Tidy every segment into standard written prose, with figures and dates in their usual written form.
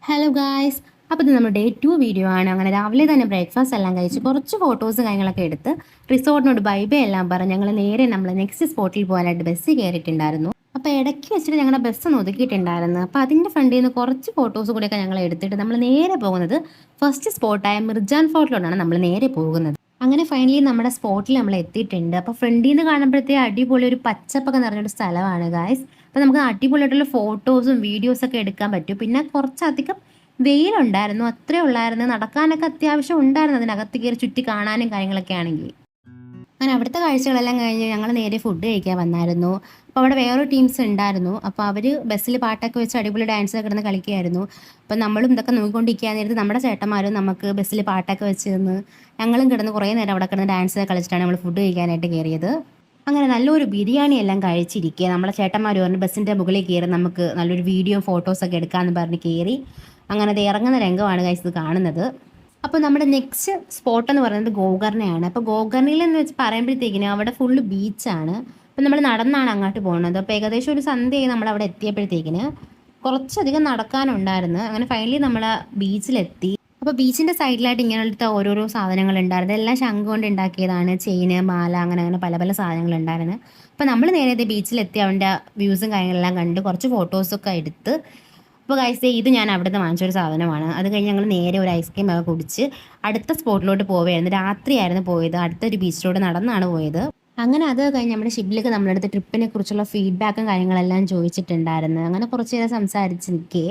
Hello guys. അപ്പോൾ ഇത് നമ്മുടെ ഡേ 2 വീഡിയോ ആണ്. അങ്ങനെ രാവിലെ തന്നെ ബ്രേക്ക്ഫാസ്റ്റ് എല്ലാം കഴിച്ച് കുറച്ച് ഫോട്ടോസ് കാര്യങ്ങളൊക്കെ എടുത്ത് റിസോർട്ടിനോട് ബൈ ബൈ എല്ലാം പറഞ്ഞ് ഞങ്ങൾ നേരെ നമ്മൾ നെക്സ്റ്റ് സ്പോട്ടിൽ പോകാനായിട്ട് ബസ്സിൽ കയറിയിട്ടുണ്ടായിരുന്നു. അപ്പോൾ ഇടയ്ക്ക് വെച്ചിട്ട് ഞങ്ങളുടെ ബസ് ഒന്ന് ഒതുക്കിയിട്ടുണ്ടായിരുന്നു. അപ്പോൾ അതിൻ്റെ ഫ്രണ്ടിൽ നിന്ന് കുറച്ച് ഫോട്ടോസ് കൂടെയൊക്കെ ഞങ്ങൾ എടുത്തിട്ട് നമ്മൾ നേരെ പോകുന്നത് ഫസ്റ്റ് സ്പോട്ടായ മിർജാൻ ഫോർട്ടിലോട്ടാണ് നമ്മൾ നേരെ പോകുന്നത്. അങ്ങനെ ഫൈനലി നമ്മുടെ സ്പോട്ടിൽ നമ്മൾ എത്തിയിട്ടുണ്ട്. അപ്പോൾ ഫ്രണ്ടിൽ നിന്ന് കാണുമ്പോഴത്തേക്ക് അടിപൊളി ഒരു പച്ചപ്പൊക്കെ നിറഞ്ഞൊരു സ്ഥലമാണ് ഗായ്സ്. അപ്പോൾ നമുക്ക് അടിപൊളിയായിട്ടുള്ള ഫോട്ടോസും വീഡിയോസൊക്കെ എടുക്കാൻ പറ്റും. പിന്നെ കുറച്ചധികം വെയിലുണ്ടായിരുന്നു, അത്രേ ഉള്ളായിരുന്നു. നടക്കാനൊക്കെ അത്യാവശ്യം ഉണ്ടായിരുന്നു അതിനകത്ത് കയറി ചുറ്റി കാണാനും കാര്യങ്ങളൊക്കെ ആണെങ്കിൽ. അങ്ങനെ അവിടുത്തെ കാഴ്ചകളെല്ലാം കഴിഞ്ഞ് ഞങ്ങൾ നേരെ ഫുഡ് കഴിക്കാൻ വന്നായിരുന്നു. അപ്പോൾ അവിടെ വേറൊരു ടീംസ് ഉണ്ടായിരുന്നു. അപ്പോൾ അവർ ബസ്സിൽ പാട്ടൊക്കെ വെച്ച് അടിപൊളി ഡാൻസൊക്കെ കിടന്ന് കളിക്കുമായിരുന്നു. അപ്പോൾ നമ്മളും ഇതൊക്കെ നോക്കിക്കൊണ്ടിരിക്കാൻ നേരത്ത് നമ്മുടെ ചേട്ടന്മാരും നമുക്ക് ബസ്സിൽ പാട്ടൊക്കെ വെച്ച് നിന്ന് ഞങ്ങളും കിടന്ന് കുറേ നേരം അവിടെ കിടന്ന് ഡാൻസൊക്കെ കളിച്ചിട്ടാണ് നമ്മൾ ഫുഡ് കഴിക്കാനായിട്ട് കയറിയത്. അങ്ങനെ നല്ലൊരു ബിരിയാണി എല്ലാം കഴിച്ചിരിക്കുക നമ്മളെ ചേട്ടന്മാർ പറഞ്ഞ് ബസ്സിൻ്റെ മുകളിൽ കയറി നമുക്ക് നല്ലൊരു വീഡിയോ ഫോട്ടോസൊക്കെ എടുക്കാമെന്ന് പറഞ്ഞ് കയറി. അങ്ങനെ അത് ഇറങ്ങുന്ന രംഗമാണ് ഗൈസ് ഇത് കാണുന്നത്. അപ്പോൾ നമ്മുടെ നെക്സ്റ്റ് സ്പോട്ട് എന്ന് പറയുന്നത് ഗോകർണയാണ്. അപ്പോൾ ഗോകർണയിൽ എന്ന് വെച്ച് പറയുമ്പോഴത്തേക്കിനും അവിടെ ഫുള്ള് ബീച്ചാണ്. അപ്പോൾ നമ്മൾ നടന്നാണ് അങ്ങോട്ട് പോകുന്നത്. അപ്പോൾ ഏകദേശം ഒരു സന്ധ്യയായി നമ്മൾ അവിടെ എത്തിയപ്പോഴത്തേക്കിന് കുറച്ചധികം നടക്കാനുണ്ടായിരുന്നു. അങ്ങനെ ഫൈനലി നമ്മൾ ബീച്ചിലെത്തി. അപ്പോൾ ബീച്ചിൻ്റെ സൈഡിലായിട്ട് ഇങ്ങനത്തെ ഓരോരോ സാധനങ്ങൾ ഉണ്ടായിരുന്നു. എല്ലാം ശംഖ് കൊണ്ട് ഉണ്ടാക്കിയതാണ്. ചെയിന്, മാല, അങ്ങനെ അങ്ങനെ പല പല സാധനങ്ങളുണ്ടായിരുന്നു. അപ്പോൾ നമ്മൾ നേരെ ബീച്ചിലെത്തി അവൻ്റെ വ്യൂസും കാര്യങ്ങളെല്ലാം കണ്ട് കുറച്ച് ഫോട്ടോസൊക്കെ എടുത്ത്. അപ്പോൾ ഗൈസ് ഇത് ഞാൻ അവിടുന്ന് വാങ്ങിച്ചൊരു സാധനമാണ്. അത് കഴിഞ്ഞ് ഞങ്ങൾ നേരെ ഒരു ഐസ്ക്രീം ഒക്കെ കുടിച്ച് അടുത്ത സ്പോട്ടിലോട്ട് പോവുകയായിരുന്നു. രാത്രിയായിരുന്നു പോയത്. അടുത്തൊരു ബീച്ചിലോട്ട് നടന്നാണ് പോയത്. അങ്ങനെ അത് കഴിഞ്ഞ് നമ്മുടെ ഷിബിലേക്ക് നമ്മളടുത്ത് ട്രിപ്പിനെ കുറിച്ചുള്ള ഫീഡ്ബാക്കും കാര്യങ്ങളെല്ലാം ചോദിച്ചിട്ടുണ്ടായിരുന്നു. അങ്ങനെ കുറച്ച് നേരം സംസാരിച്ച് നിൽക്കേ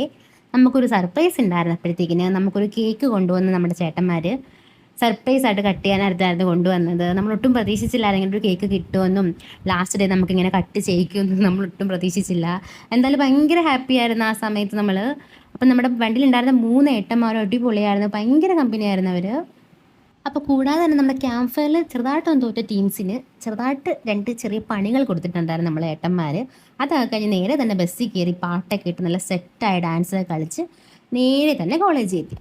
നമുക്കൊരു സർപ്രൈസ് ഉണ്ടായിരുന്നു. അപ്പോഴത്തേക്കിന് നമുക്കൊരു കേക്ക് കൊണ്ടുവന്ന് നമ്മുടെ ചേട്ടന്മാർ സർപ്രൈസ് ആയിട്ട് കട്ട് ചെയ്യാനായിട്ടായിരുന്നു കൊണ്ടുവന്നത്. നമ്മളൊട്ടും പ്രതീക്ഷിച്ചില്ലായിരുന്നു ഒരു കേക്ക് കിട്ടുമെന്നും ലാസ്റ്റ് ഡേ നമുക്കിങ്ങനെ കട്ട് ചെയ്യിക്കുമെന്നും നമ്മളൊട്ടും പ്രതീക്ഷിച്ചില്ല. എന്തായാലും ഭയങ്കര ഹാപ്പി ആയിരുന്നു ആ സമയത്ത് നമ്മൾ. അപ്പം നമ്മുടെ വണ്ടിയിലുണ്ടായിരുന്ന 3 ഏട്ടന്മാരും അടിപൊളിയായിരുന്നു, ഭയങ്കര കമ്പനിയായിരുന്നു അവർ. അപ്പോൾ കൂടാതെ തന്നെ നമ്മുടെ ക്യാമ്പ് ഫയറിൽ ചെറുതായിട്ടൊന്നും തോറ്റ ടീംസിന് ചെറുതായിട്ട് 2 ചെറിയ പണികൾ കൊടുത്തിട്ടുണ്ടായിരുന്നു നമ്മളെ ഏട്ടന്മാർ. അതൊക്കെ കഴിഞ്ഞ് നേരെ തന്നെ ബസ്സിൽ കയറി പാട്ടൊക്കെ ഇട്ട് നല്ല സെറ്റായി ഡാൻസൊക്കെ കളിച്ച് നേരെ തന്നെ കോളേജിൽ എത്തി.